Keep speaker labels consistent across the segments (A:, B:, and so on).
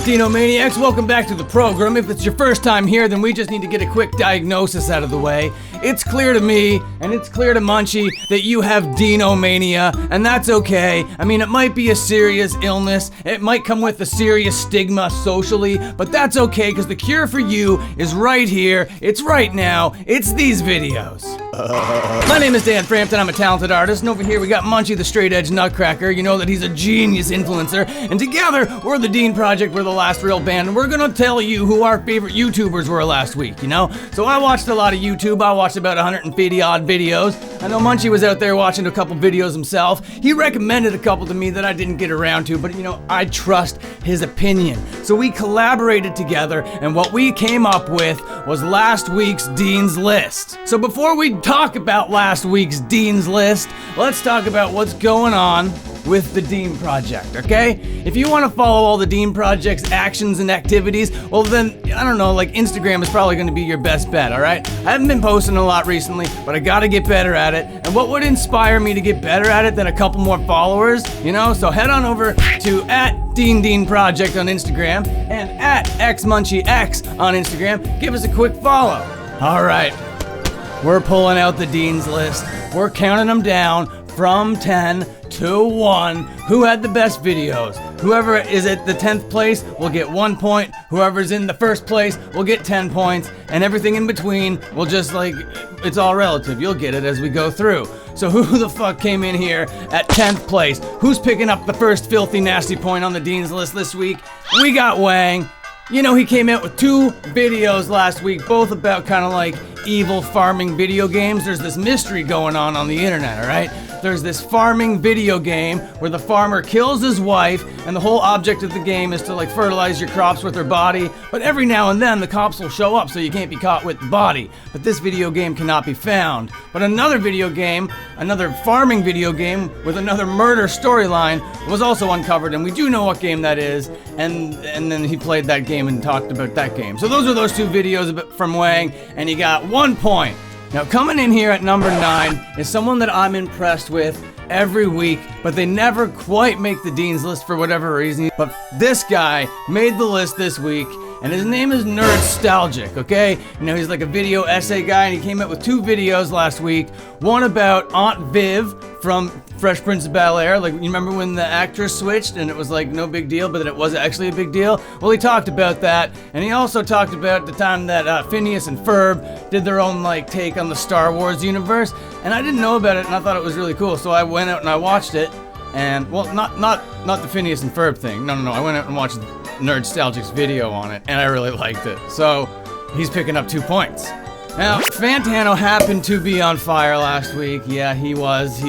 A: DEANOMANIACs? Welcome back to the program. If it's your first time here, then we just need to get a quick diagnosis out of the way. It's clear to me, and it's clear to Munchie, that you have Deanomania, and that's okay. I mean, it might be a serious illness, it might come with a serious stigma socially, but that's okay, because the cure for you is right here, it's right now, it's these videos. My name is Dan Frampton, I'm a talented artist, and over here we got Munchie the straight edge Nutcracker. You know that he's a genius influencer, and together we're the Dean Project, we're the last real band, and we're gonna tell you who our favorite YouTubers were last week, you know? So I watched a lot of YouTube, I watched about 150 odd videos. I know Munchie was out there watching a couple videos himself. He recommended a couple to me that I didn't get around to, but you know, I trust his opinion. So we collaborated together, and what we came up with was last week's Dean's List. So before we talk about last week's Dean's List, let's talk about what's going on with the Dean Project, okay? If you want to follow all the Dean Project's actions and activities, well then, I don't know, like Instagram is probably going to be your best bet, alright? I haven't been posting a lot recently, but I gotta get better at it. And what would inspire me to get better at it than a couple more followers, you know? So head on over to @DeanProject on Instagram and @XMunchieX on Instagram. Give us a quick follow. Alright, we're pulling out the Dean's List. We're counting them down from 10 to 1. Who had the best videos? Whoever is at the 10th place will get 1 point. Whoever's in the first place will get 10 points. And everything in between will just like, it's all relative. You'll get it as we go through. So who the fuck came in here at 10th place? Who's picking up the first filthy nasty point on the Dean's List this week? We got Whang. You know, he came out with 2 videos last week, both about kind of like evil farming video games. There's this mystery going on the internet, alright? There's this farming video game where the farmer kills his wife, and the whole object of the game is to like fertilize your crops with her body, but every now and then the cops will show up so you can't be caught with the body. But this video game cannot be found. But another video game, another farming video game with another murder storyline was also uncovered, and we do know what game that is, and then he played that game and talked about that game. So those are those 2 videos from Whang, and he got 1 point. Now coming in here at number 9 is someone that I'm impressed with every week, but they never quite make the Dean's List for whatever reason. But this guy made the list this week, and his name is Nerdstalgic, okay? You know, he's like a video essay guy, and he came out with 2 videos last week. One about Aunt Viv from Fresh Prince of Bel-Air. Like, you remember when the actress switched and it was like no big deal, but then it was actually a big deal? Well, he talked about that, and he also talked about the time that Phineas and Ferb did their own like take on the Star Wars universe, and I didn't know about it, and I thought it was really cool, so I went out and I watched it, and, well, not the Phineas and Ferb thing. No, I went out and watched Nerdstalgic's video on it, and I really liked it. So, he's picking up 2 points. Now, Fantano happened to be on fire last week. Yeah, he was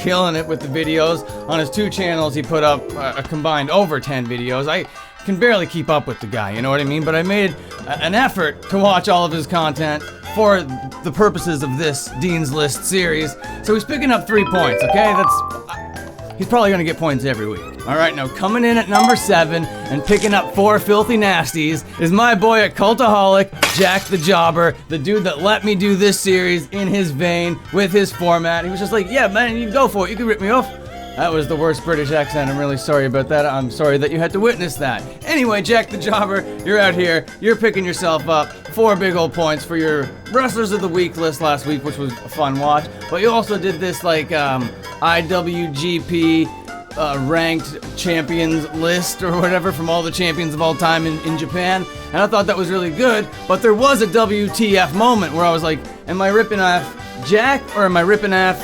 A: killing it with the videos. On his 2 channels, he put up a combined over 10 videos. I can barely keep up with the guy, you know what I mean? But I made an effort to watch all of his content for the purposes of this Dean's List series. So he's picking up 3 points, okay? He's probably gonna get points every week. Alright, now coming in at number 7 and picking up 4 filthy nasties is my boy at Cultaholic, Jack the Jobber, the dude that let me do this series in his vein with his format. He was just like, yeah man, you go for it, you can rip me off. That was the worst British accent, I'm really sorry about that. I'm sorry that you had to witness that. Anyway, Jack the Jobber, you're out here, you're picking yourself up 4 big old points for your Wrestlers of the Week list last week, which was a fun watch. But you also did this like IWGP ranked champions list or whatever from all the champions of all time in Japan, and I thought that was really good. But there was a WTF moment where I was like, am I ripping off Jack or am I ripping off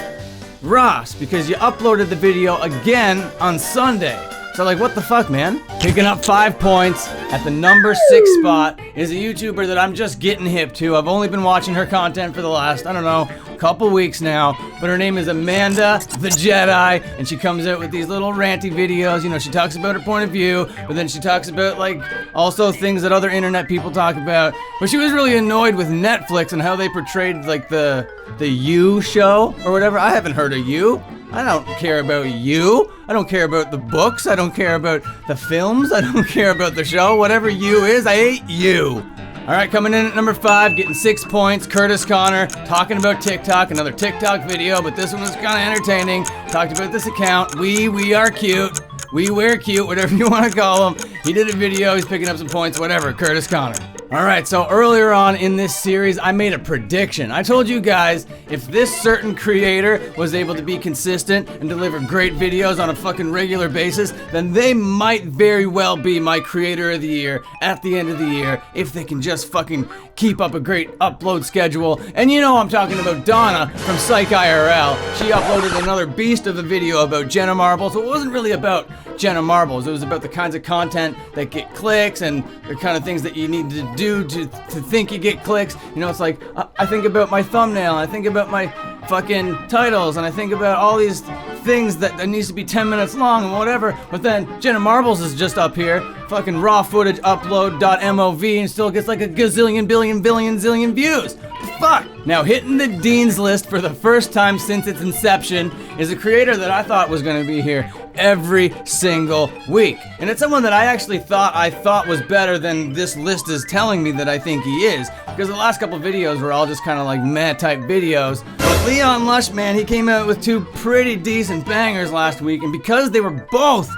A: Ross? Because you uploaded the video again on Sunday. So like, what the fuck, man? Picking up 5 points at the number 6 spot is a YouTuber that I'm just getting hip to. I've only been watching her content for the last, I don't know, couple weeks now, but her name is Amanda the Jedi, and she comes out with these little ranty videos. You know, she talks about her point of view, but then she talks about like also things that other internet people talk about. But she was really annoyed with Netflix and how they portrayed like the You show or whatever. I haven't heard of You. I don't care about You. I don't care about the books. I don't care about the films. I don't care about the show. Whatever You is, I hate You. Alright, coming in at number 5, getting 6 points, Kurtis Conner, talking about TikTok, another TikTok video, but this one was kind of entertaining. Talked about this account, We Are Cute, We Wear Cute, whatever you want to call them. He did a video, he's picking up some points, whatever, Kurtis Conner. Alright, so earlier on in this series, I made a prediction. I told you guys, if this certain creator was able to be consistent and deliver great videos on a fucking regular basis, then they might very well be my creator of the year at the end of the year, if they can just fucking keep up a great upload schedule. And you know I'm talking about Donna from PsychIRL. She uploaded another beast of a video about Jenna Marbles. It wasn't really about Jenna Marbles, it was about the kinds of content that get clicks and the kind of things that you need to do to think you get clicks. You know, it's like, I think about my thumbnail, I think about my fucking titles, and I think about all these things that needs to be 10 minutes long and whatever, but then Jenna Marbles is just up here, fucking raw footage upload.mov, and still gets like a gazillion, billion, zillion views. Fuck! Now, hitting the Dean's list for the first time since its inception is a creator that I thought was going to be here every single week. And it's someone that I actually thought was better than this list is telling me that I think he is. Because the last couple videos were all just kind of like meh type videos. But Leon Lush, man, he came out with 2 pretty decent bangers last week. And because they were both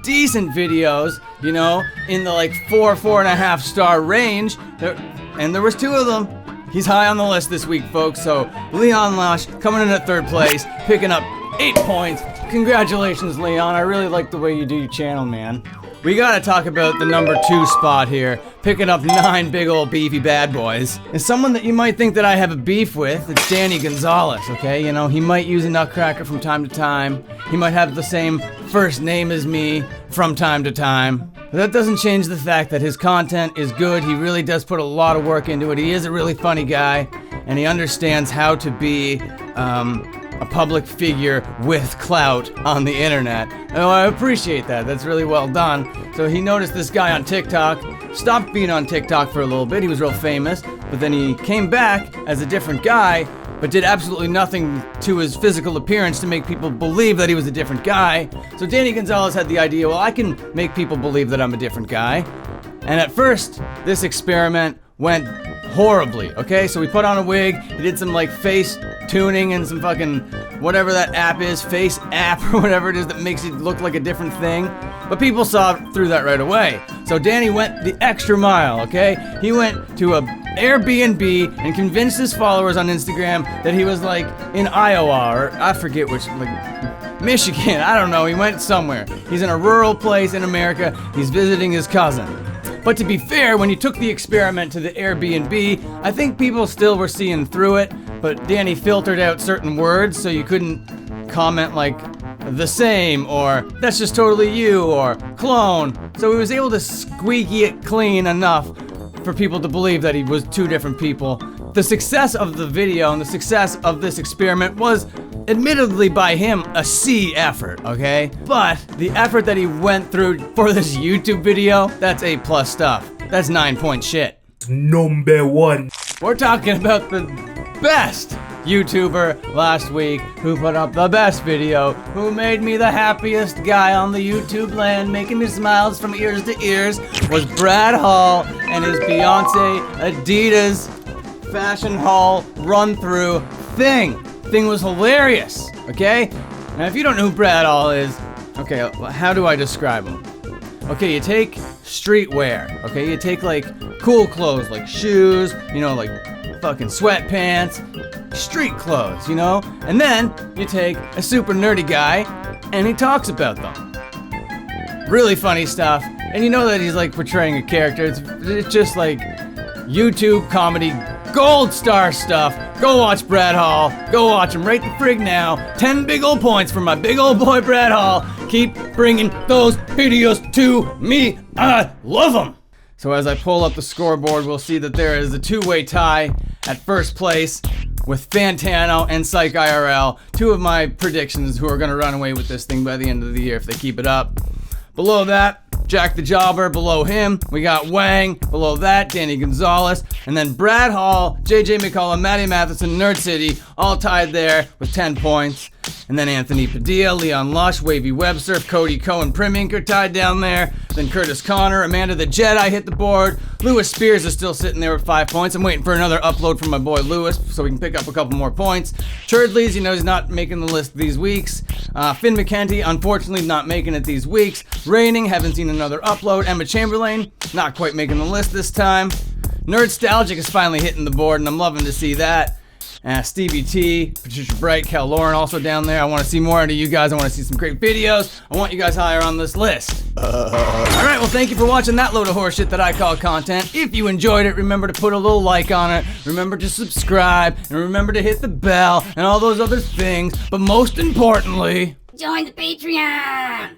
A: decent videos, you know, in the like 4.5 star range, and there was 2 of them, he's high on the list this week, folks. So Leon Lush coming in at 3rd place, picking up 8 points. Congratulations, Leon. I really like the way you do your channel, man. We gotta talk about the number 2 spot here, picking up 9 big old beefy bad boys. And someone that you might think that I have a beef with, it's Danny Gonzalez, okay? You know, he might use a Nutcracker from time to time. He might have the same first name as me from time to time. But that doesn't change the fact that his content is good. He really does put a lot of work into it. He is a really funny guy, and he understands how to be a public figure with clout on the internet. Oh, I appreciate that. That's really well done. So he noticed this guy on TikTok, stopped being on TikTok for a little bit. He was real famous, but then he came back as a different guy, but did absolutely nothing to his physical appearance to make people believe that he was a different guy. So Danny Gonzalez had the idea, well, I can make people believe that I'm a different guy. And at first, this experiment went horribly, okay? So we put on a wig, he did some like face tuning and some fucking whatever that app is, face app or whatever it is that makes it look like a different thing. But people saw through that right away. So Danny went the extra mile, okay? He went to a Airbnb and convinced his followers on Instagram that he was like in Iowa or I forget which, like Michigan, I don't know, he went somewhere. He's in a rural place in America, he's visiting his cousin. But to be fair, when you took the experiment to the Airbnb, I think people still were seeing through it, but Danny filtered out certain words so you couldn't comment like the same or that's just totally you or clone. So he was able to squeaky it clean enough for people to believe that he was 2 different people. The success of the video and the success of this experiment was admittedly by him a C effort, okay? But the effort that he went through for this YouTube video, that's A+ stuff. That's 9-point shit.
B: Number 1.
A: We're talking about the best YouTuber last week who put up the best video, who made me the happiest guy on the YouTube land, making me smiles from ears to ears, was Brad Hall and his Beyonce Adidas fashion haul run-through thing. Thing was hilarious, okay? Now if you don't know who Brad Hall is, okay, how do I describe him? Okay, you take streetwear, okay? You take like cool clothes like shoes, you know, like fucking sweatpants, street clothes, you know? And then you take a super nerdy guy and he talks about them. Really funny stuff. And you know that he's like portraying a character. It's just like YouTube comedy gold star stuff. Go watch Brad Hall. Go watch him right the frig now. 10 big old points for my big old boy Brad Hall. Keep bringing those videos to me. I love them. So as I pull up the scoreboard, we'll see that there is a 2-way tie at first place with Fantano and PsychIRL, 2 of my predictions who are going to run away with this thing by the end of the year if they keep it up. Below that, Jack the Jobber. Below him, we got Whang. Below that, Danny Gonzalez. And then Brad Hall, JJ McCullough, Matty Matheson, Nerd City, all tied there with 10 points. And then Anthony Padilla, Leon Lush, Wavy Webster, Cody Cohen, Prim Inker tied down there. Then Kurtis Conner, Amanda the Jedi hit the board. Lewis Spears is still sitting there with 5 points. I'm waiting for another upload from my boy Lewis so we can pick up a couple more points. Churdleys, he's not making the list these weeks. Finn McKenty, unfortunately not making it these weeks. Raining, haven't seen another upload. Emma Chamberlain, not quite making the list this time. Nerdstalgic is finally hitting the board, and I'm loving to see that. Stevie T, Patricia Bright, Cal Lauren also down there. I want to see more out of you guys. I want to see some great videos. I want you guys higher on this list. Alright, well thank you for watching that load of horseshit that I call content. If you enjoyed it, remember to put a little like on it. Remember to subscribe. And remember to hit the bell and all those other things. But most importantly,
C: join the Patreon!